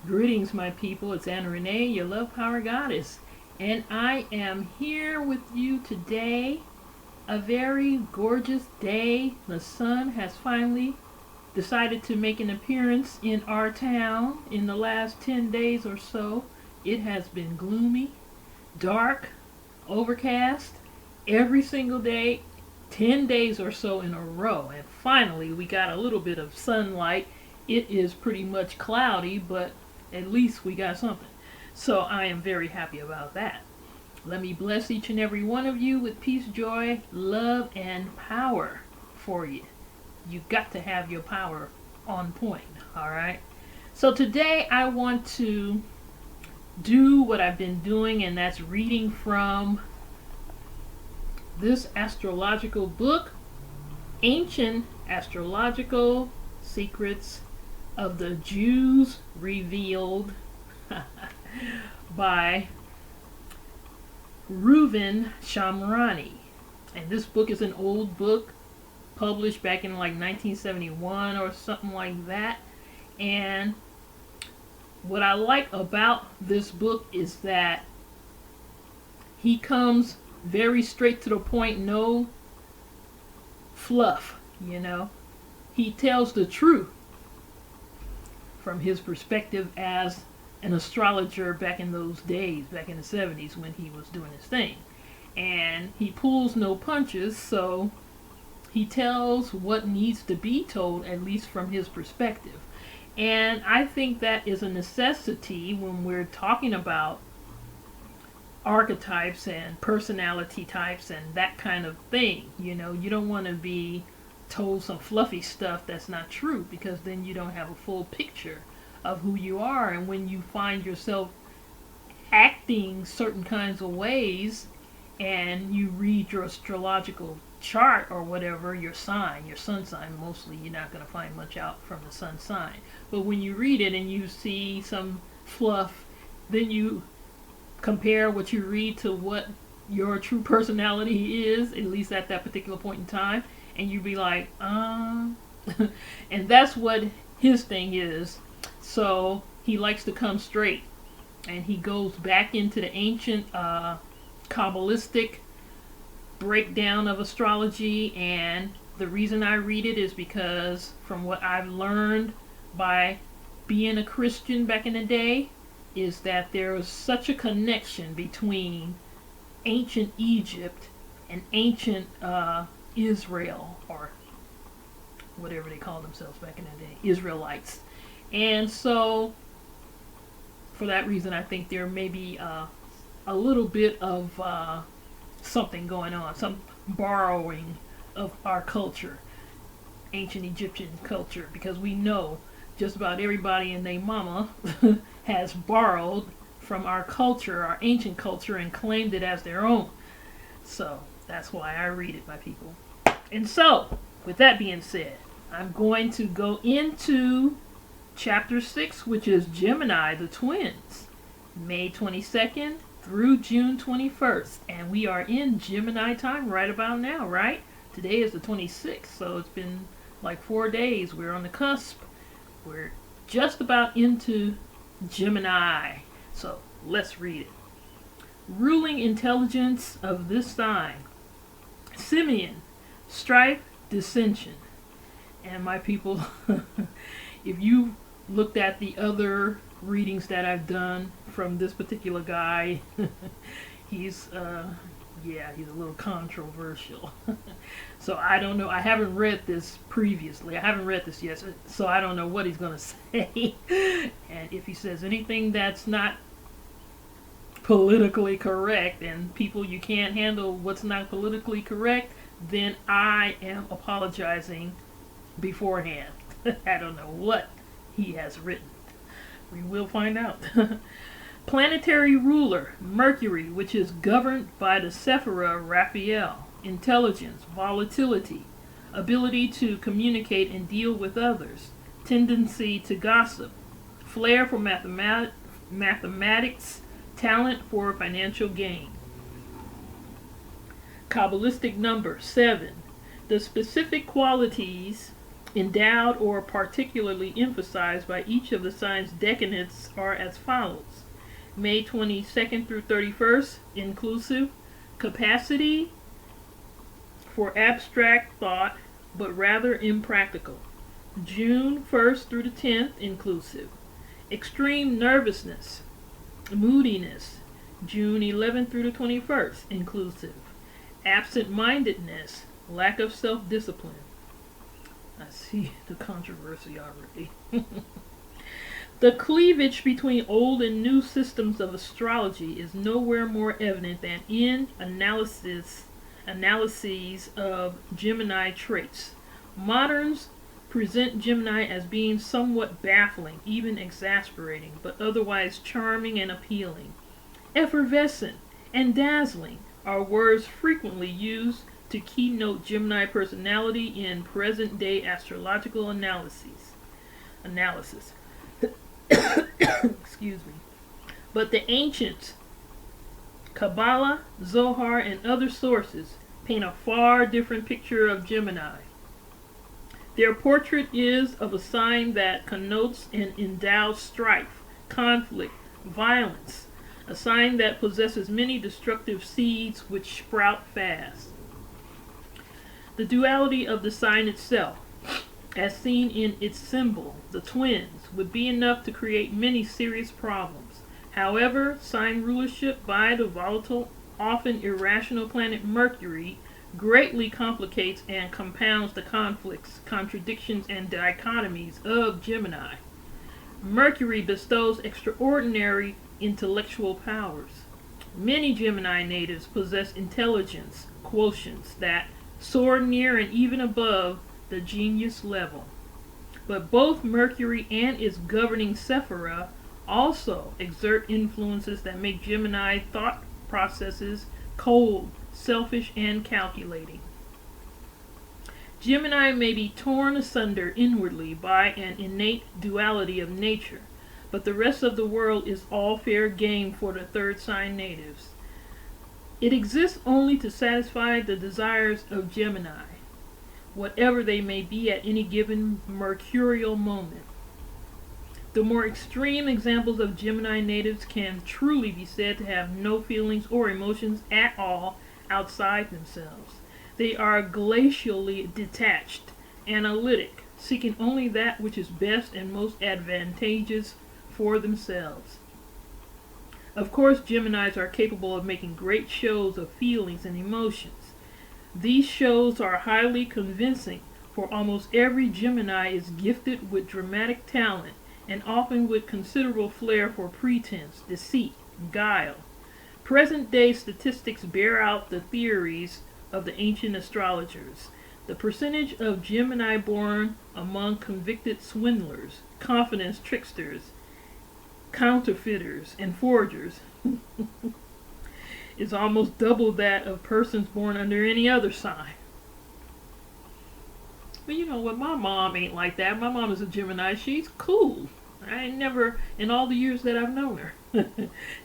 Greetings, my people. It's Anna Renee, your love power goddess, and I am here with you today. A very gorgeous day. The sun has finally decided to make an appearance in our town in the last 10 days or so. It has been gloomy, dark, overcast every single day, 10 days or so in a row, and finally we got a little bit of sunlight. It is pretty much cloudy, but at least we got something. So I am very happy about that. Let me bless each and every one of you with peace, joy, love, and power for you. You got to have your power on point, all right? So today I want to do what I've been doing, and that's reading from this astrological book, Ancient Astrological Secrets of the Jews Revealed by Reuven Shamrani. And this book is an old book published back in like 1971 or something like that. And what I like about this book is that he comes very straight to the point, no fluff, you know. He tells the truth from his perspective as an astrologer back in those days, back in the 70s when he was doing his thing. And he pulls no punches, so he tells what needs to be told, at least from his perspective. And I think that is a necessity when we're talking about archetypes and personality types and that kind of thing. You know, you don't want to be told some fluffy stuff that's not true, because then you don't have a full picture of who you are. And when you find yourself acting certain kinds of ways and you read your astrological chart or whatever, your sign, your sun sign, mostly you're not going to find much out from the sun sign. But when you read it and you see some fluff, then you compare what you read to what your true personality is, at least at that particular point in time, and you be like, and that's what his thing is. So he likes to come straight, and he goes back into the ancient Kabbalistic breakdown of astrology. And the reason I read it is because from what I've learned by being a Christian back in the day, is that there is such a connection between ancient Egypt and ancient Israel, or whatever they called themselves back in the day, Israelites. And so for that reason, I think there may be a little bit of something going on, some borrowing of our culture, ancient Egyptian culture, because we know just about everybody and their mama has borrowed from our culture, our ancient culture, and claimed it as their own. So that's why I read it, my people. And so, with that being said, I'm going to go into chapter 6, which is Gemini, the twins, May 22nd through June 21st. And we are in Gemini time right about now, right? Today is the 26th, so it's been like 4 days. We're on the cusp. We're just about into Gemini. So let's read it. Ruling intelligence of this sign: Simeon, strife, dissension. And my people, if you looked at the other readings that I've done from this particular guy, he's he's a little controversial. So I don't know. I haven't read this previously. I haven't read this yet, so I don't know what he's going to say. And if he says anything that's not politically correct, and people, you can't handle what's not politically correct, then I am apologizing beforehand. I don't know what he has written. We will find out. Planetary ruler, Mercury, which is governed by the F.E.A.R, Raphael. Intelligence, volatility, ability to communicate and deal with others, tendency to gossip, flair for mathematics, talent for financial gain. Kabbalistic number 7. The specific qualities endowed or particularly emphasized by each of the sign's decanates are as follows. May 22nd through 31st, inclusive, capacity for abstract thought, but rather impractical. June 1st through the 10th, inclusive, extreme nervousness, moodiness. June 11th through the 21st, inclusive, absent-mindedness, lack of self-discipline. I see the controversy already. The cleavage between old and new systems of astrology is nowhere more evident than in analyses of Gemini traits. Moderns present Gemini as being somewhat baffling, even exasperating, but otherwise charming and appealing. Effervescent and dazzling are words frequently used to keynote Gemini personality in present-day astrological analysis. Excuse me. But the ancients, Kabbalah, Zohar, and other sources paint a far different picture of Gemini. Their portrait is of a sign that connotes and endows strife, conflict, violence, a sign that possesses many destructive seeds which sprout fast. The duality of the sign itself, as seen in its symbol, the twins, would be enough to create many serious problems. However, sign rulership by the volatile, often irrational planet Mercury greatly complicates and compounds the conflicts, contradictions, and dichotomies of Gemini. Mercury bestows extraordinary intellectual powers. Many Gemini natives possess intelligence quotients that soar near and even above the genius level. But both Mercury and its governing F.E.A.R also exert influences that make Gemini thought processes cold, selfish, and calculating. Gemini may be torn asunder inwardly by an innate duality of nature, but the rest of the world is all fair game for the third sign natives. It exists only to satisfy the desires of Gemini, whatever they may be at any given mercurial moment. The more extreme examples of Gemini natives can truly be said to have no feelings or emotions at all outside themselves. They are glacially detached, analytic, seeking only that which is best and most advantageous for themselves. Of course, Geminis are capable of making great shows of feelings and emotions. These shows are highly convincing, for almost every Gemini is gifted with dramatic talent and often with considerable flair for pretense, deceit, guile. Present-day statistics bear out the theories of the ancient astrologers. The percentage of Gemini born among convicted swindlers, confidence tricksters, counterfeiters, and forgers is almost double that of persons born under any other sign. But you know what, my mom ain't like that. My mom is a Gemini. She's cool. I never, in all the years that I've known her,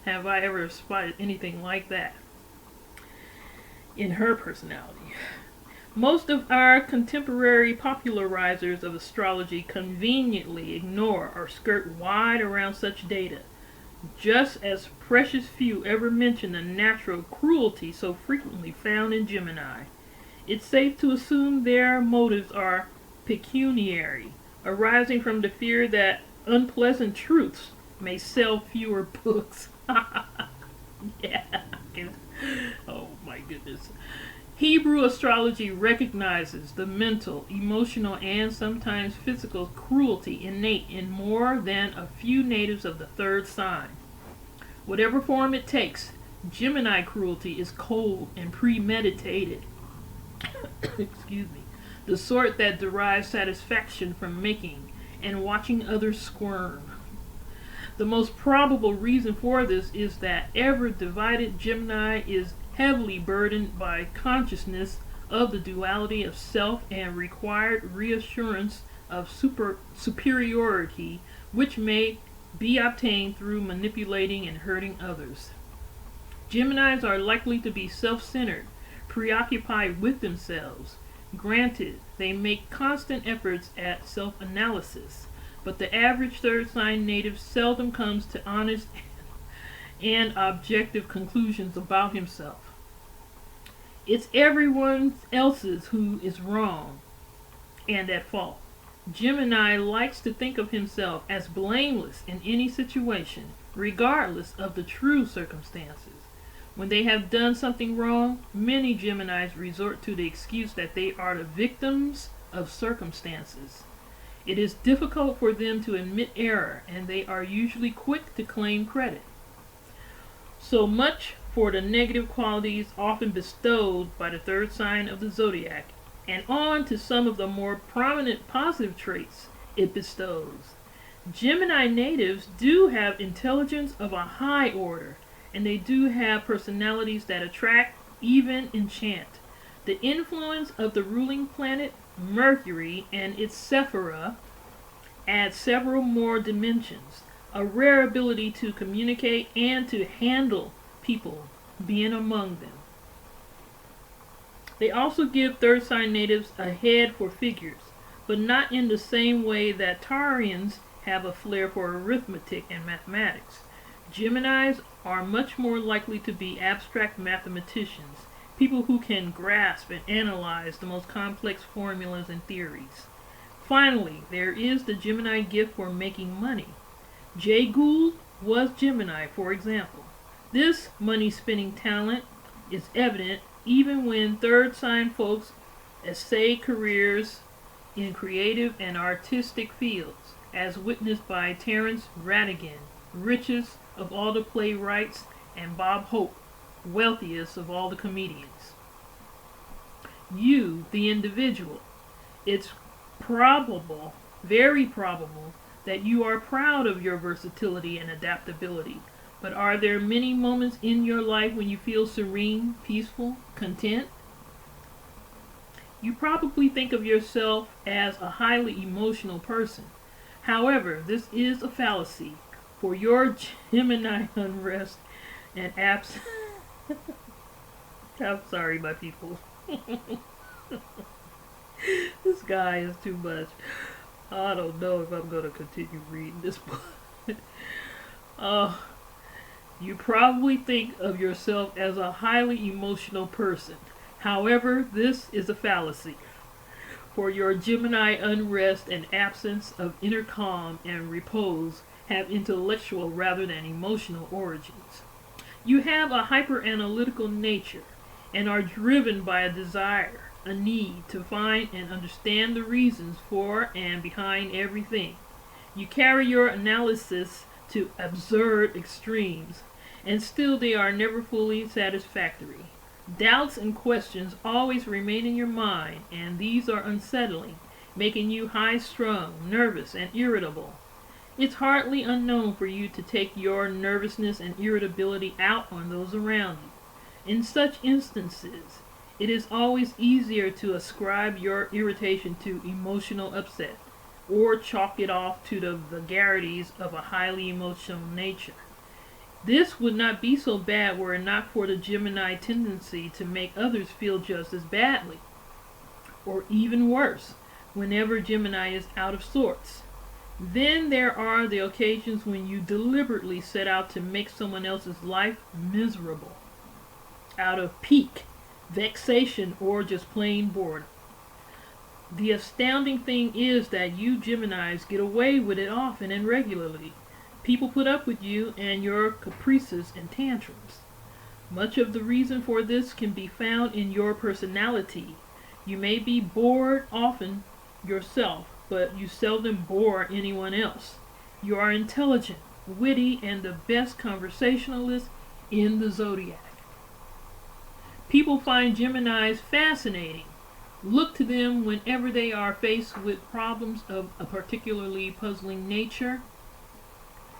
have I ever spotted anything like that in her personality. Most of our contemporary popularizers of astrology conveniently ignore or skirt wide around such data, just as precious few ever mention the natural cruelty so frequently found in Gemini. It's safe to assume their motives are pecuniary, arising from the fear that unpleasant truths may sell fewer books. Yeah. Oh my goodness. Hebrew astrology recognizes the mental, emotional, and sometimes physical cruelty innate in more than a few natives of the third sign. Whatever form it takes, Gemini cruelty is cold and premeditated. Excuse me. The sort that derives satisfaction from making and watching others squirm. The most probable reason for this is that ever-divided Gemini is heavily burdened by consciousness of the duality of self and required reassurance of superiority, which may be obtained through manipulating and hurting others. Geminis are likely to be self-centered, preoccupied with themselves, Granted, they make constant efforts at self-analysis, but the average third sign native seldom comes to honest and objective conclusions about himself. It's everyone else's who is wrong and at fault. Gemini likes to think of himself as blameless in any situation, regardless of the true circumstances. When they have done something wrong, many Geminis resort to the excuse that they are the victims of circumstances. It is difficult for them to admit error, and they are usually quick to claim credit. So much for the negative qualities often bestowed by the third sign of the zodiac, and on to some of the more prominent positive traits it bestows. Gemini natives do have intelligence of a high order, and they do have personalities that attract, even enchant. The influence of the ruling planet, Mercury, and its F.E.A.R adds several more dimensions. A rare ability to communicate and to handle people being among them. They also give third sign natives a head for figures, but not in the same way that Taurians have a flair for arithmetic and mathematics. Geminis are much more likely to be abstract mathematicians, people who can grasp and analyze the most complex formulas and theories. Finally, there is the Gemini gift for making money. Jay Gould was Gemini, for example. This money-spinning talent is evident even when third sign folks essay careers in creative and artistic fields, as witnessed by Terence Rattigan, richest of all the playwrights, and Bob Hope, wealthiest of all the comedians. You, the individual, it's probable, very probable, that you are proud of your versatility and adaptability. But are there many moments in your life when you feel serene, peaceful, content? You probably think of yourself as a highly emotional person. However, this is a fallacy, for your Gemini unrest and absence. I'm sorry, my people. This guy is too much. I don't know if I'm going to continue reading this book. You probably think of yourself as a highly emotional person. However, this is a fallacy. For your Gemini unrest and absence of inner calm and repose have intellectual rather than emotional origins. You have a hyper-analytical nature and are driven by a desire, a need to find and understand the reasons for and behind everything. You carry your analysis to absurd extremes, and still they are never fully satisfactory. Doubts and questions always remain in your mind, and these are unsettling, making you high-strung, nervous, and irritable. It's hardly unknown for you to take your nervousness and irritability out on those around you. In such instances, it is always easier to ascribe your irritation to emotional upset, or chalk it off to the vagaries of a highly emotional nature. This would not be so bad were it not for the Gemini tendency to make others feel just as badly, or even worse, whenever Gemini is out of sorts. Then there are the occasions when you deliberately set out to make someone else's life miserable, out of pique, vexation, or just plain boredom. The astounding thing is that you Geminis get away with it often and regularly. People put up with you and your caprices and tantrums. Much of the reason for this can be found in your personality. You may be bored often yourself, but you seldom bore anyone else. You are intelligent, witty, and the best conversationalist in the zodiac. People find Geminis fascinating. Look to them whenever they are faced with problems of a particularly puzzling nature,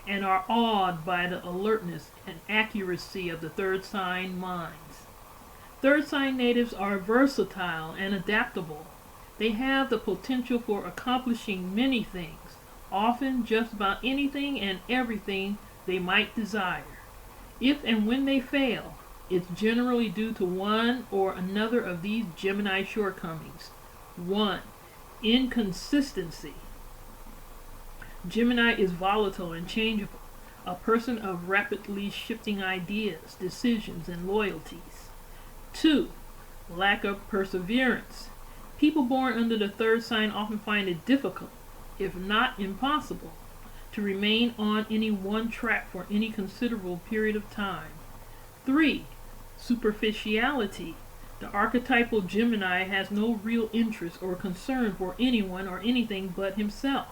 and are awed by the alertness and accuracy of the third sign minds. Third sign natives are versatile and adaptable. They have the potential for accomplishing many things, often just about anything and everything they might desire. If and when they fail, it's generally due to one or another of these Gemini shortcomings. 1. Inconsistency. Gemini is volatile and changeable, a person of rapidly shifting ideas, decisions, and loyalties. 2. Lack of perseverance. People born under the third sign often find it difficult, if not impossible, to remain on any one track for any considerable period of time. 3. Superficiality. The archetypal Gemini has no real interest or concern for anyone or anything but himself.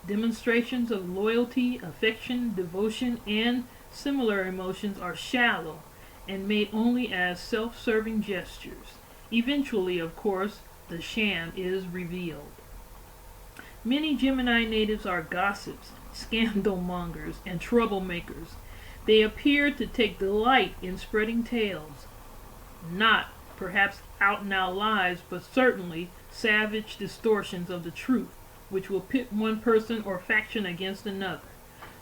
Demonstrations of loyalty, affection, devotion, and similar emotions are shallow and made only as self-serving gestures. Eventually, of course, the sham is revealed. Many Gemini natives are gossips, scandal mongers, and troublemakers. They appear to take delight in spreading tales, not perhaps out-and-out lies, but certainly savage distortions of the truth, which will pit one person or faction against another.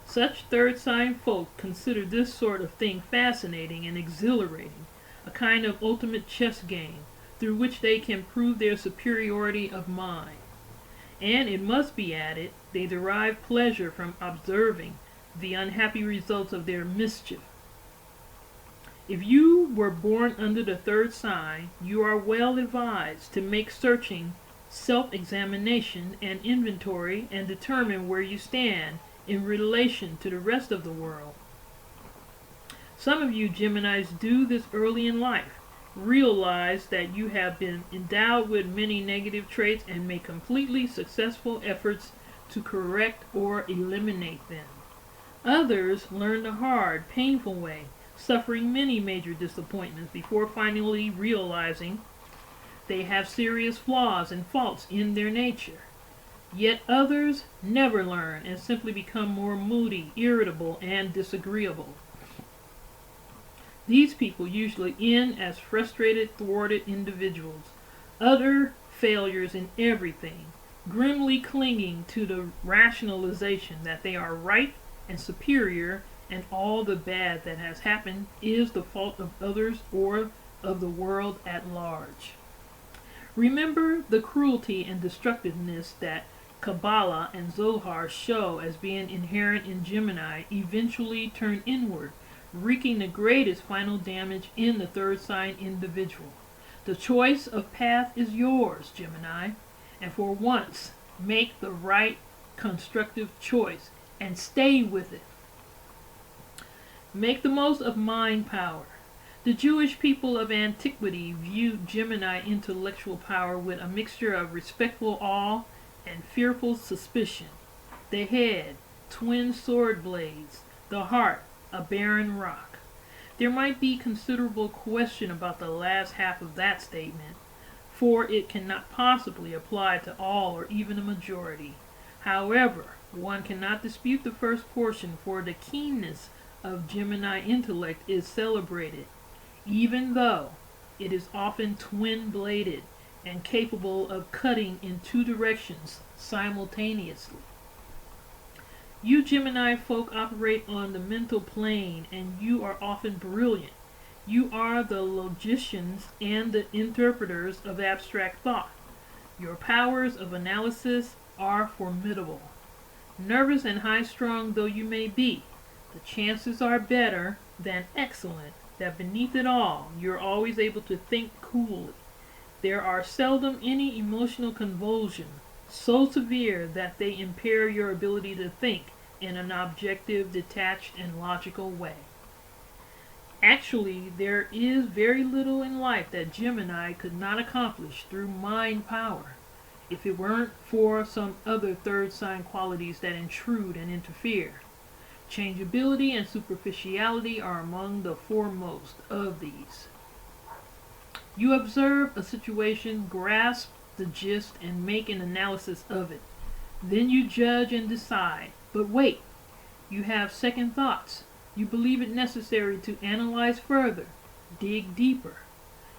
Such third sign folk consider this sort of thing fascinating and exhilarating, a kind of ultimate chess game through which they can prove their superiority of mind. And it must be added, they derive pleasure from observing the unhappy results of their mischief. If you were born under the third sign, you are well advised to make searching self-examination and inventory and determine where you stand in relation to the rest of the world. Some of you Geminis do this early in life. Realize that you have been endowed with many negative traits and make completely successful efforts to correct or eliminate them. Others learn the hard, painful way, suffering many major disappointments before finally realizing they have serious flaws and faults in their nature. Yet others never learn and simply become more moody, irritable, and disagreeable. These people usually end as frustrated, thwarted individuals, utter failures in everything, grimly clinging to the rationalization that they are right and superior, and all the bad that has happened is the fault of others or of the world at large. Remember the cruelty and destructiveness that Kabbalah and Zohar show as being inherent in Gemini eventually turn inward, wreaking the greatest final damage in the third sign individual. The choice of path is yours, Gemini, and for once, make the right constructive choice and stay with it. Make the most of mind power. The Jewish people of antiquity viewed Gemini intellectual power with a mixture of respectful awe and fearful suspicion. The head, twin sword blades. The heart, a barren rock. There might be considerable question about the last half of that statement, for it cannot possibly apply to all or even a majority. However, one cannot dispute the first portion, for the keenness of Gemini intellect is celebrated, even though it is often twin-bladed and capable of cutting in two directions simultaneously. You Gemini folk operate on the mental plane, and you are often brilliant. You are the logicians and the interpreters of abstract thought. Your powers of analysis are formidable. Nervous and high-strung though you may be, the chances are better than excellent that beneath it all, you're always able to think coolly. There are seldom any emotional convulsions so severe that they impair your ability to think in an objective, detached, and logical way. Actually, there is very little in life that Gemini could not accomplish through mind power, if it weren't for some other third sign qualities that intrude and interfere. Changeability and superficiality are among the foremost of these. You observe a situation, grasp the gist, and make an analysis of it. Then you judge and decide. But wait, you have second thoughts. You believe it necessary to analyze further, dig deeper.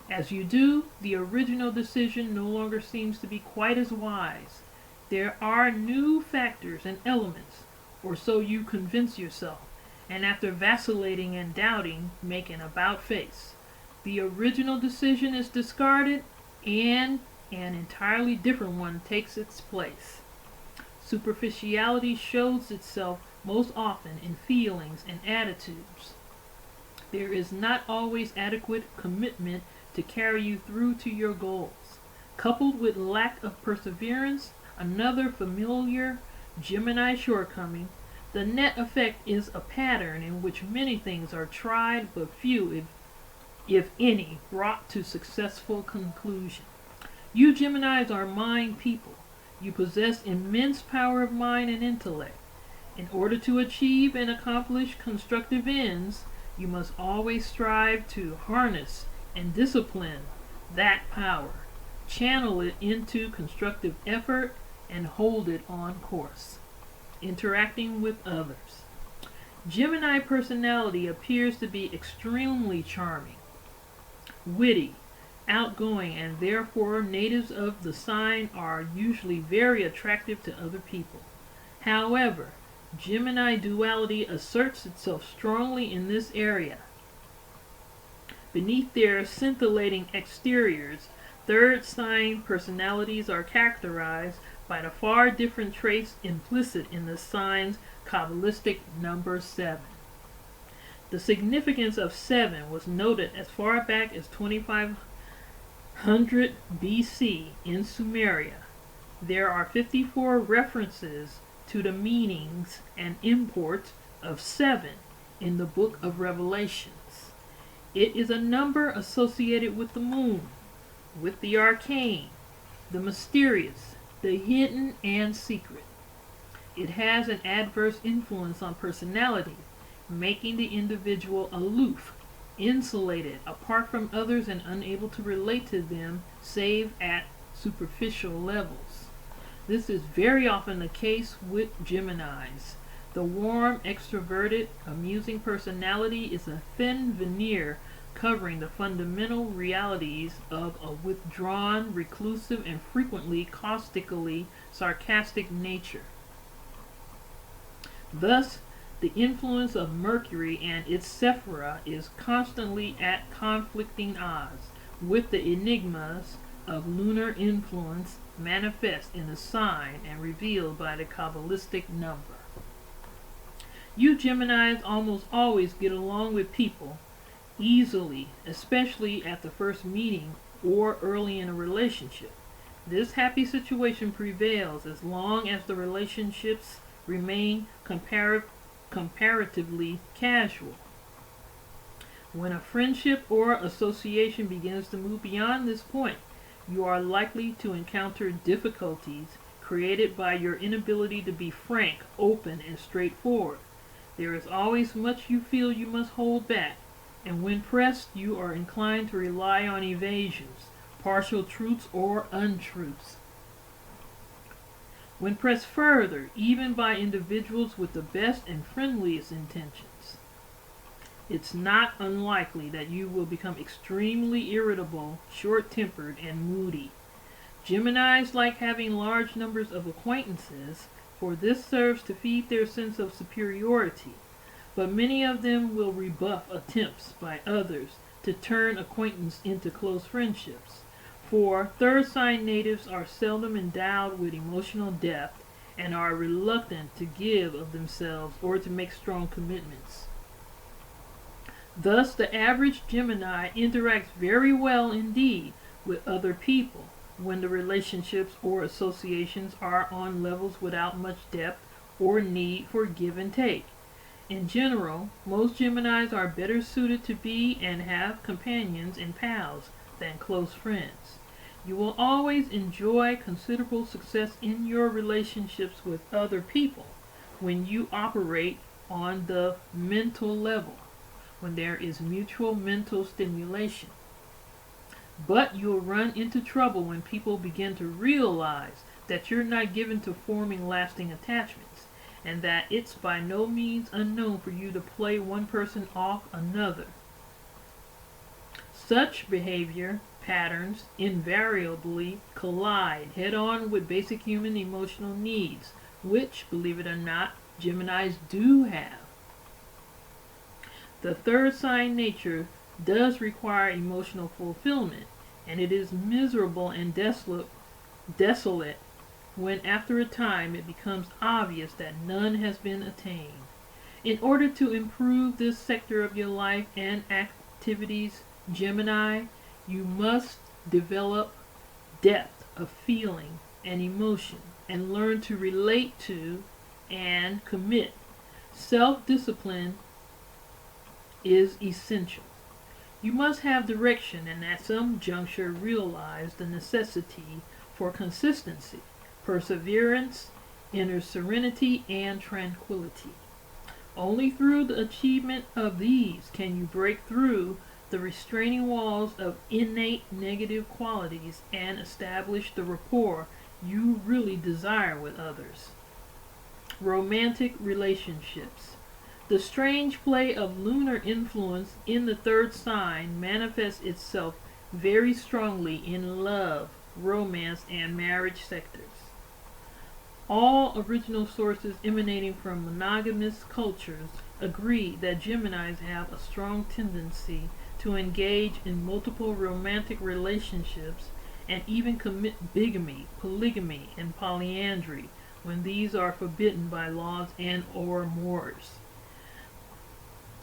As you do, the original decision no longer seems to be quite as wise. There are new factors and elements, or so you convince yourself, and after vacillating and doubting, make an about face. The original decision is discarded, and an entirely different one takes its place. Superficiality shows itself most often in feelings and attitudes. There is not always adequate commitment to carry you through to your goals. Coupled with lack of perseverance, another familiar Gemini shortcoming, the net effect is a pattern in which many things are tried but few, if any, brought to successful conclusion. You Geminis are mind people. You possess immense power of mind and intellect. In order to achieve and accomplish constructive ends, you must always strive to harness and discipline that power, channel it into constructive effort, and hold it on course. Interacting with others. Gemini personality appears to be extremely charming, witty, outgoing, and therefore natives of the sign are usually very attractive to other people. However, Gemini duality asserts itself strongly in this area. Beneath their scintillating exteriors, third sign personalities are characterized by the far different traits implicit in the sign's Kabbalistic number 7. The significance of 7 was noted as far back as 2500 BC in Sumeria. There are 54 references to the meanings and import of 7 in the book of Revelations. It is a number associated with the moon, with the arcane, the mysterious, the hidden, and secret. It has an adverse influence on personality, making the individual aloof, insulated, apart from others, and unable to relate to them save at superficial levels. This is very often the case with Geminis. The warm, extroverted, amusing personality is a thin veneer covering the fundamental realities of a withdrawn, reclusive, and frequently caustically sarcastic nature. Thus, the influence of Mercury and its Sephira is constantly at conflicting odds with the enigmas of lunar influence manifest in the sign and revealed by the Kabbalistic number. You Geminis almost always get along with people easily, especially at the first meeting or early in a relationship. This happy situation prevails as long as the relationships remain comparatively casual. When a friendship or association begins to move beyond this point, you are likely to encounter difficulties created by your inability to be frank, open, and straightforward. There is always much you feel you must hold back, and when pressed, you are inclined to rely on evasions, partial truths, or untruths. When pressed further, even by individuals with the best and friendliest intentions, it's not unlikely that you will become extremely irritable, short-tempered, and moody. Geminis like having large numbers of acquaintances, for this serves to feed their sense of superiority, but many of them will rebuff attempts by others to turn acquaintance into close friendships. For third sign natives are seldom endowed with emotional depth and are reluctant to give of themselves or to make strong commitments. Thus, the average Gemini interacts very well indeed with other people when the relationships or associations are on levels without much depth or need for give and take. In general, most Geminis are better suited to be and have companions and pals than close friends. You will always enjoy considerable success in your relationships with other people when you operate on the mental level, when there is mutual mental stimulation. But you'll run into trouble when people begin to realize that you're not given to forming lasting attachments, and that it's by no means unknown for you to play one person off another. Such behavior patterns invariably collide head-on with basic human emotional needs, which, believe it or not, Geminis do have. The third sign nature does require emotional fulfillment, and it is miserable and desolate when after a time it becomes obvious that none has been attained. In order to improve this sector of your life and activities, Gemini, you must develop depth of feeling and emotion and learn to relate to and commit. Self-discipline is essential. You must have direction and at some juncture realize the necessity for consistency, perseverance, inner serenity, and tranquility. Only through the achievement of these can you break through the restraining walls of innate negative qualities and establish the rapport you really desire with others. Romantic relationships. The strange play of lunar influence in the third sign manifests itself very strongly in love, romance, and marriage sectors. All original sources emanating from monogamous cultures agree that Geminis have a strong tendency to engage in multiple romantic relationships and even commit bigamy, polygamy, and polyandry when these are forbidden by laws and or mores.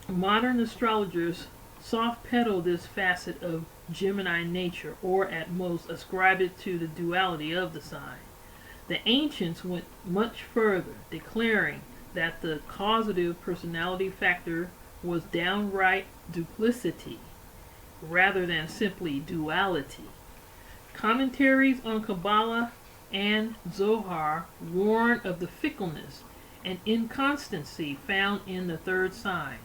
Modern astrologers soft pedal this facet of Gemini nature, or at most ascribe it to the duality of the sign. The ancients went much further, declaring that the causative personality factor was downright duplicity rather than simply duality. Commentaries on Kabbalah and Zohar warn of the fickleness and inconstancy found in the third sign,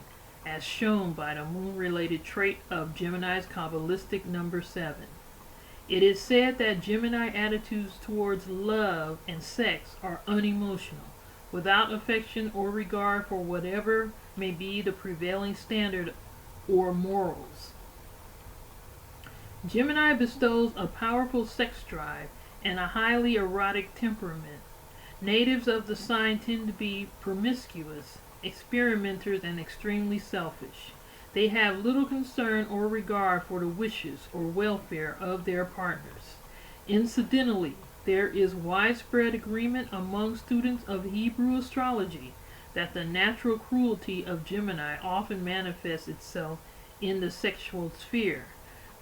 as shown by the moon-related trait of Gemini's Kabbalistic number 7. It is said that Gemini attitudes towards love and sex are unemotional, without affection or regard for whatever may be the prevailing standard or morals. Gemini bestows a powerful sex drive and a highly erotic temperament. Natives of the sign tend to be promiscuous, experimenters, and extremely selfish. They have little concern or regard for the wishes or welfare of their partners. Incidentally, there is widespread agreement among students of Hebrew astrology that the natural cruelty of Gemini often manifests itself in the sexual sphere.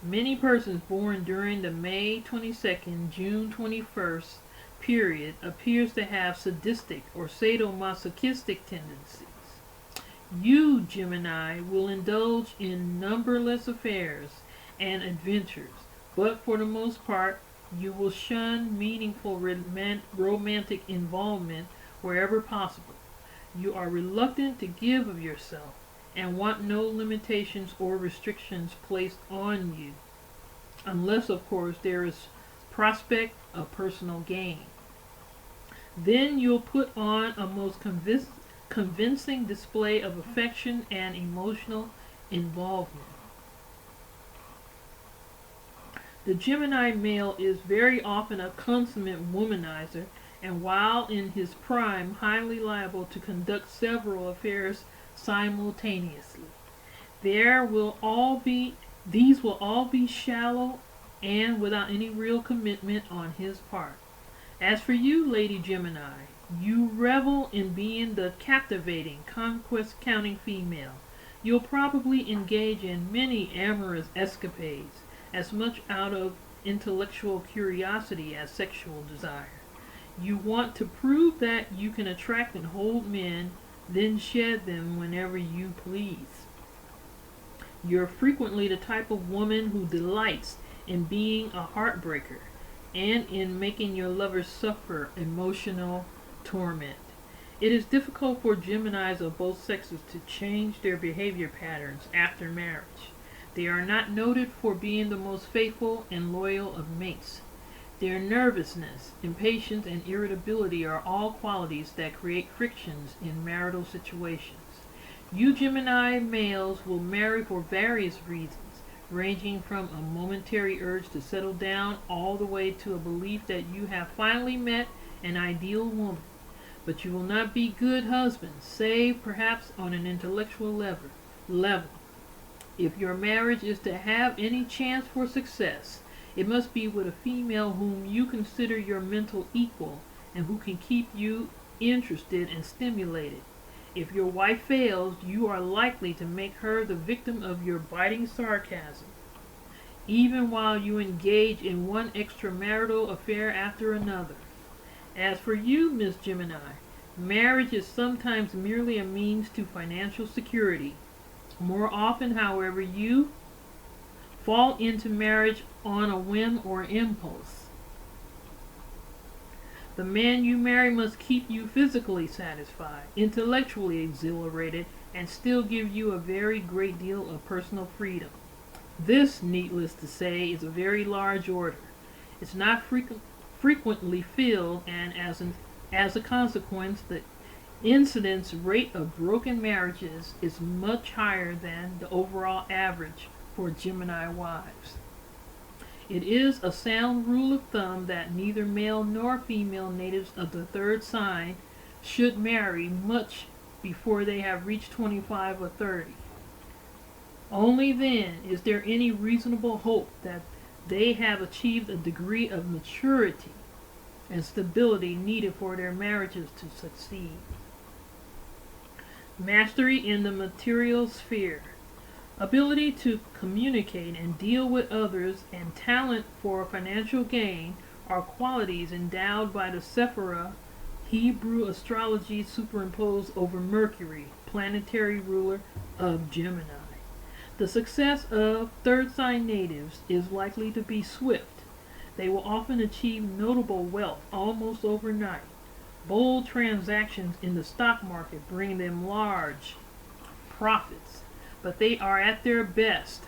Many persons born during the May 22nd, June 21st period appears to have sadistic or sadomasochistic tendencies. You, Gemini, will indulge in numberless affairs and adventures, but for the most part, you will shun meaningful romantic involvement wherever possible. You are reluctant to give of yourself and want no limitations or restrictions placed on you, unless, of course, there is prospect of personal gain. Then you'll put on a most convincing display of affection and emotional involvement. The Gemini male is very often a consummate womanizer, and while in his prime, highly liable to conduct several affairs simultaneously. These will all be shallow and without any real commitment on his part. As for you, Lady Gemini, you revel in being the captivating, conquest-counting female. You'll probably engage in many amorous escapades, as much out of intellectual curiosity as sexual desire. You want to prove that you can attract and hold men, then shed them whenever you please. You're frequently the type of woman who delights in being a heartbreaker and in making your lovers suffer emotional torment. It is difficult for Geminis of both sexes to change their behavior patterns after marriage. They are not noted for being the most faithful and loyal of mates. Their nervousness, impatience, and irritability are all qualities that create frictions in marital situations. You Gemini males will marry for various reasons, ranging from a momentary urge to settle down all the way to a belief that you have finally met an ideal woman. But you will not be good husbands, save perhaps on an intellectual level. If your marriage is to have any chance for success, It must be with a female whom you consider your mental equal and who can keep you interested and stimulated. If your wife fails, you are likely to make her the victim of your biting sarcasm, even while you engage in one extramarital affair after another. As for you, Miss Gemini, marriage is sometimes merely a means to financial security. More often, however, you fall into marriage on a whim or impulse. The man you marry must keep you physically satisfied, intellectually exhilarated, and still give you a very great deal of personal freedom. This, needless to say, is a very large order. It's not frequently filled, and as a consequence, the incidence rate of broken marriages is much higher than the overall average for Gemini wives. It is a sound rule of thumb that neither male nor female natives of the third sign should marry much before they have reached 25 or 30. Only then is there any reasonable hope that they have achieved a degree of maturity and stability needed for their marriages to succeed. Mastery in the material sphere. Ability to communicate and deal with others and talent for financial gain are qualities endowed by the F.E.A.R Hebrew astrology superimposed over Mercury, planetary ruler of Gemini. The success of third sign natives is likely to be swift. They will often achieve notable wealth almost overnight. Bold transactions in the stock market bring them large profits, but they are at their best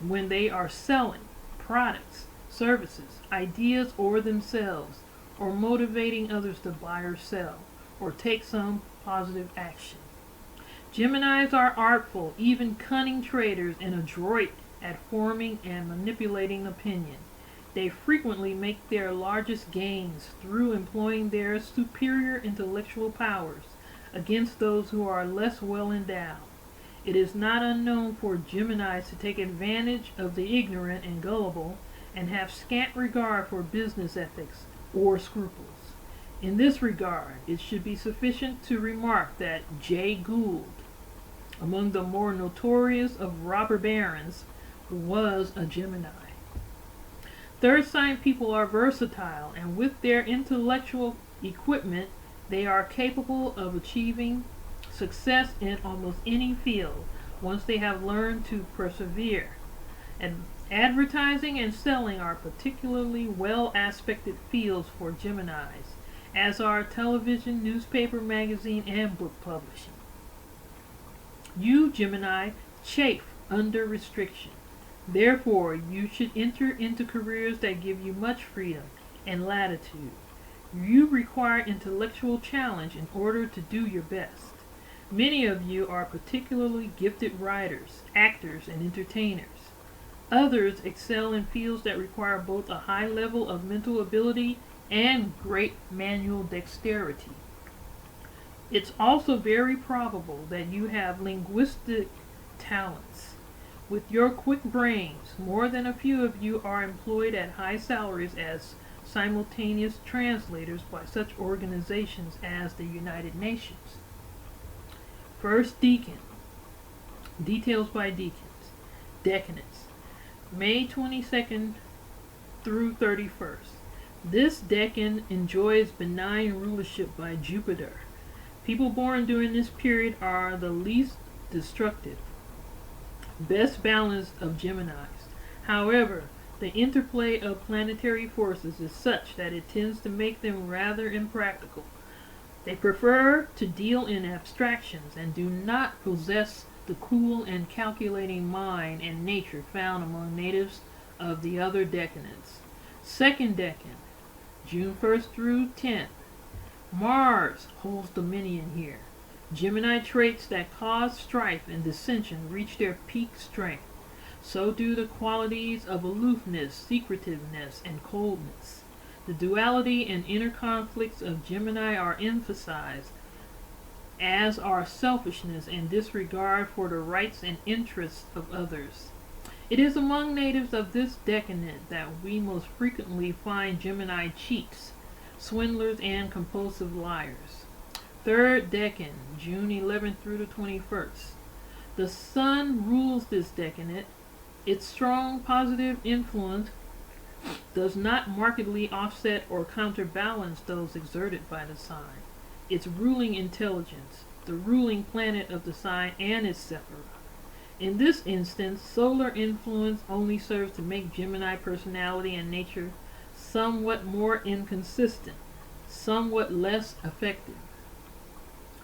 when they are selling products, services, ideas, or themselves, or motivating others to buy or sell, or take some positive action. Geminis are artful, even cunning traders, and adroit at forming and manipulating opinion. They frequently make their largest gains through employing their superior intellectual powers against those who are less well endowed. It is not unknown for Geminis to take advantage of the ignorant and gullible and have scant regard for business ethics or scruples. In this regard, it should be sufficient to remark that Jay Gould, among the more notorious of robber barons, was a Gemini. Third sign people are versatile, and with their intellectual equipment, they are capable of achieving success in almost any field once they have learned to persevere. And advertising and selling are particularly well aspected fields for Geminis, as are television, newspaper, magazine, and book publishing. You, Gemini, chafe under restriction. Therefore, you should enter into careers that give you much freedom and latitude. You require intellectual challenge in order to do your best. Many of you are particularly gifted writers, actors, and entertainers. Others excel in fields that require both a high level of mental ability and great manual dexterity. It's also very probable that you have linguistic talents. With your quick brains, more than a few of you are employed at high salaries as simultaneous translators by such organizations as the United Nations. First decan. Details by decans. Decanates. May 22nd through 31st. This decan enjoys benign rulership by Jupiter. People born during this period are the least destructive, best balanced of Geminis. However, the interplay of planetary forces is such that it tends to make them rather impractical. They prefer to deal in abstractions and do not possess the cool and calculating mind and nature found among natives of the other decanates. Second decan, June 1st through 10th. Mars holds dominion here. Gemini traits that cause strife and dissension reach their peak strength. So do the qualities of aloofness, secretiveness, and coldness. The duality and inner conflicts of Gemini are emphasized, as are selfishness and disregard for the rights and interests of others. It is among natives of this decadent that we most frequently find Gemini cheats, swindlers, and compulsive liars. Third decan, June 11th through the 21st. The sun rules this decadent. Its strong positive influence does not markedly offset or counterbalance those exerted by the sign. Its ruling intelligence, the ruling planet of the sign, and its F.E.A.R. In this instance, solar influence only serves to make Gemini personality and nature somewhat more inconsistent, somewhat less effective.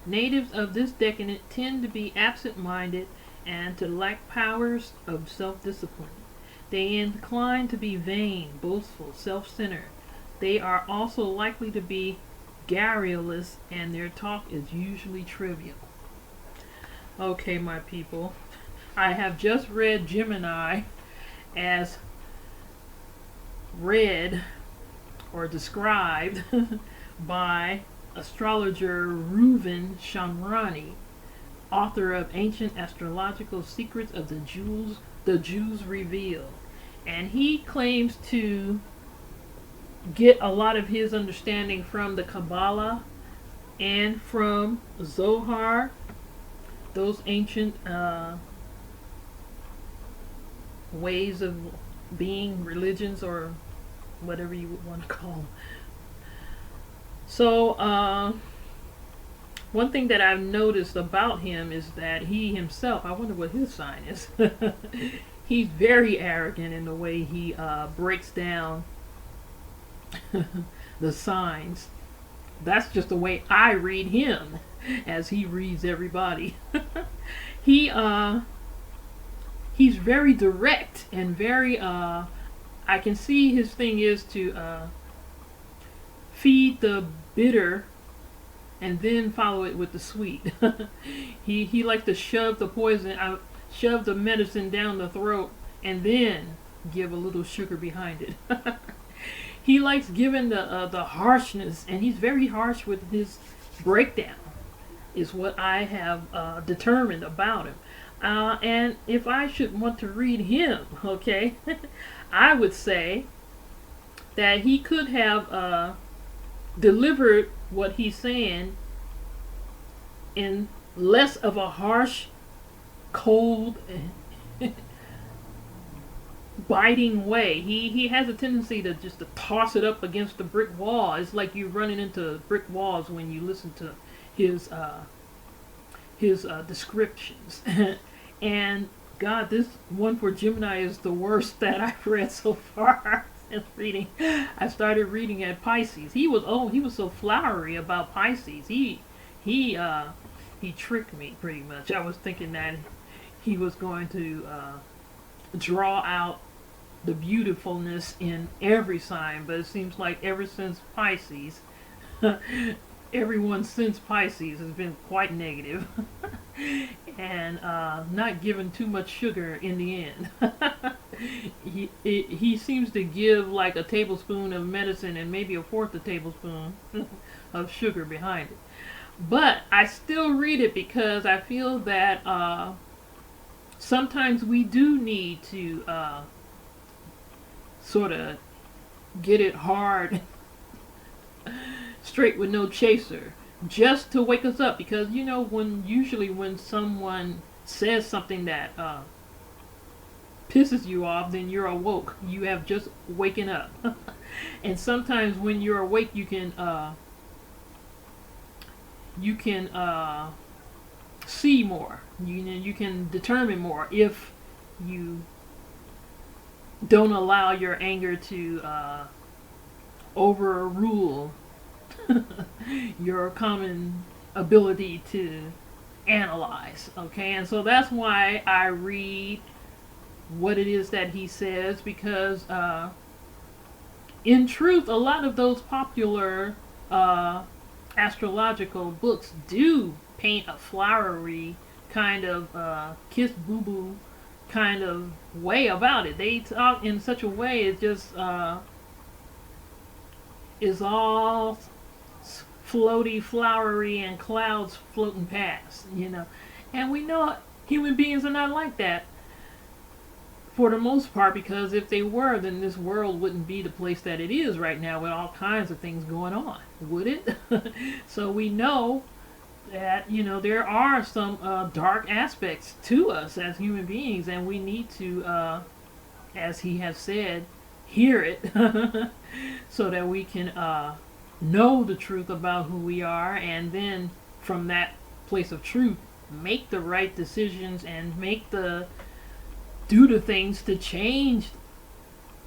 Natives of this decadent tend to be absent-minded and to lack powers of self-discipline. They incline to be vain, boastful, self-centered. They are also likely to be garrulous, and their talk is usually trivial. Okay, my people, I have just read Gemini as read or described by astrologer Reuven Shamrani, author of Ancient Astrological Secrets of the Jews Revealed. And he claims to get a lot of his understanding from the Kabbalah and from Zohar, those ancient ways of being, religions, or whatever you would want to call them. So, one thing that I've noticed about him is that he himself, I wonder what his sign is. He's very arrogant in the way he breaks down the signs. That's just the way I read him, as he reads everybody. he he's very direct and very I can see his thing is to feed the bitter and then follow it with the sweet. he likes to shove the poison out, shove the medicine down the throat, and then give a little sugar behind it. He likes giving the harshness, and he's very harsh with his breakdown, is what I have determined about him. And if I should want to read him, okay, I would say that he could have delivered what he's saying in less of a harsh, cold, biting way. He has a tendency to just to toss it up against the brick wall. It's like you're running into brick walls when you listen to his descriptions. And God, this one for Gemini is the worst that I've read so far. Since reading, I started reading at Pisces. He was so flowery about Pisces. He tricked me pretty much. I was thinking that he was going to draw out the beautifulness in every sign, but it seems like ever since Pisces, everyone since Pisces has been quite negative and not given too much sugar in the end. He seems to give like a tablespoon of medicine and maybe a fourth a tablespoon of sugar behind it. But I still read it because I feel that sometimes we do need to sort of get it hard, straight with no chaser, just to wake us up. Because you know, usually when someone says something that pisses you off, then you're awoke. You have just waken up. And sometimes when you're awake, you can see more. You can determine more if you don't allow your anger to overrule your common ability to analyze. Okay, and so that's why I read what it is that he says, because in truth, a lot of those popular astrological books do paint a flowery kind of kiss boo boo kind of way about it. They talk in such a way it just is all floaty, flowery, and clouds floating past, you know. And we know human beings are not like that. for the most part, because if they were, then this world wouldn't be the place that it is right now with all kinds of things going on, would it? So we know that, you know, there are some dark aspects to us as human beings, and we need to, as he has said, hear it so that we can know the truth about who we are, and then from that place of truth make the right decisions and do the things to change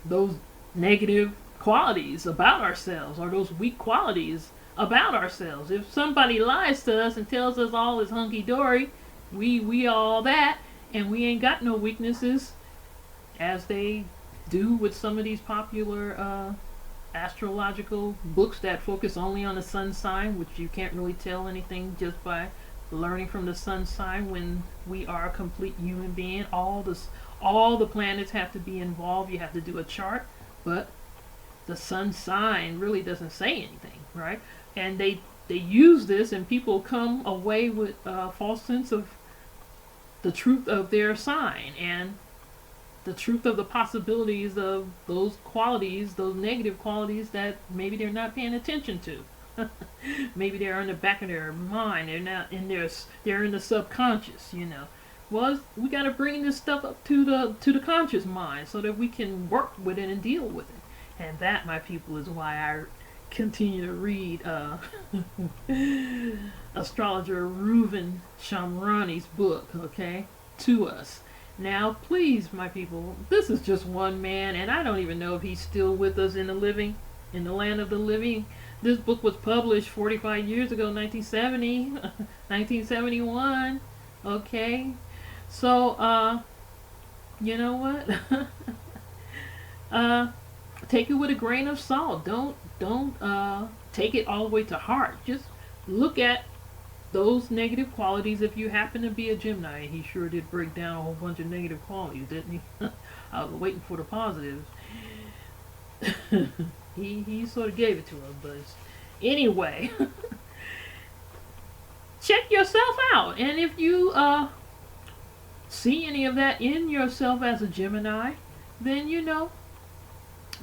those negative qualities about ourselves, or those weak qualities about ourselves. If somebody lies to us and tells us all is hunky dory, we all that, and we ain't got no weaknesses, as they do with some of these popular astrological books that focus only on the sun sign, which you can't really tell anything just by learning from the sun sign, when we are a complete human being. All the planets have to be involved. You have to do a chart, but the sun sign really doesn't say anything, right? And they use this, and people come away with a false sense of the truth of their sign and the truth of the possibilities of those qualities, those negative qualities that maybe they're not paying attention to. Maybe they're in the back of their mind. They're not in their. They're in the subconscious. You know. Well, we got to bring this stuff up to the conscious mind so that we can work with it and deal with it. And that, my people, is why I continue to read astrologer Reuven Shamrani's book. Okay, to us. Now, please, my people, this is just one man, and I don't even know if he's still with us in the land of the living. This book was published 45 years ago, 1970, 1971. Okay, so you know what? Take it with a grain of salt. Don't take it all the way to heart. Just look at those negative qualities. If you happen to be a Gemini, he sure did break down a whole bunch of negative qualities, didn't he? I was waiting for the positives. he sort of gave it to us, but anyway, check yourself out, and if you see any of that in yourself as a Gemini, then you know,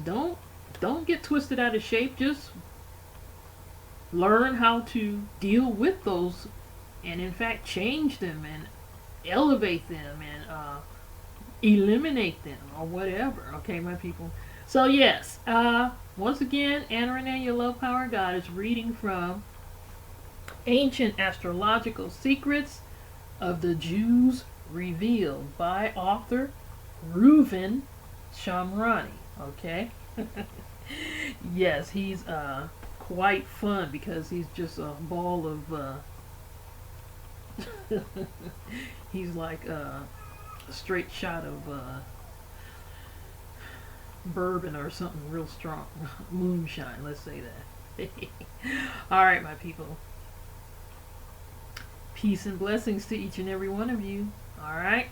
don't get twisted out of shape. Just learn how to deal with those, and in fact change them and elevate them and eliminate them or whatever. Okay, my people. So yes, once again, Anna Renee, your love power God, is reading from Ancient Astrological Secrets of the Jews Revealed by author Reuven Shamrani. Okay. Yes, he's quite fun because he's just a ball of he's like a straight shot of bourbon or something real strong. Moonshine, let's say that. Alright, my people. Peace and blessings to each and every one of you. Alright.